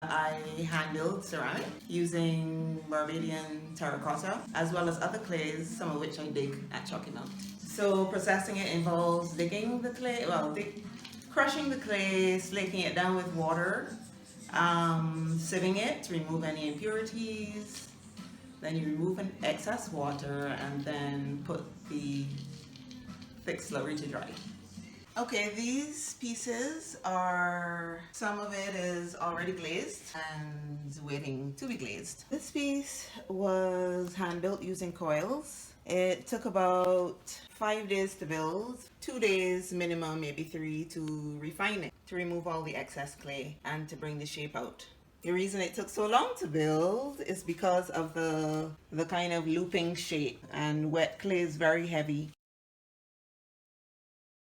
I hand-build ceramic using Barbadian terracotta as well as other clays, some of which I dig at Chalky Mount. So processing it involves digging the clay, crushing the clay, slaking it down with water, sieving it to remove any impurities. Then you remove an excess water and then put the thick slurry to dry. Okay, these pieces are, some of it is already glazed and waiting to be glazed. This piece was hand built using coils. It took about 5 days to build, 2 days minimum, maybe 3 to refine it, to remove all the excess clay and to bring the shape out. The reason it took so long to build is because of the kind of looping shape, and wet clay is very heavy.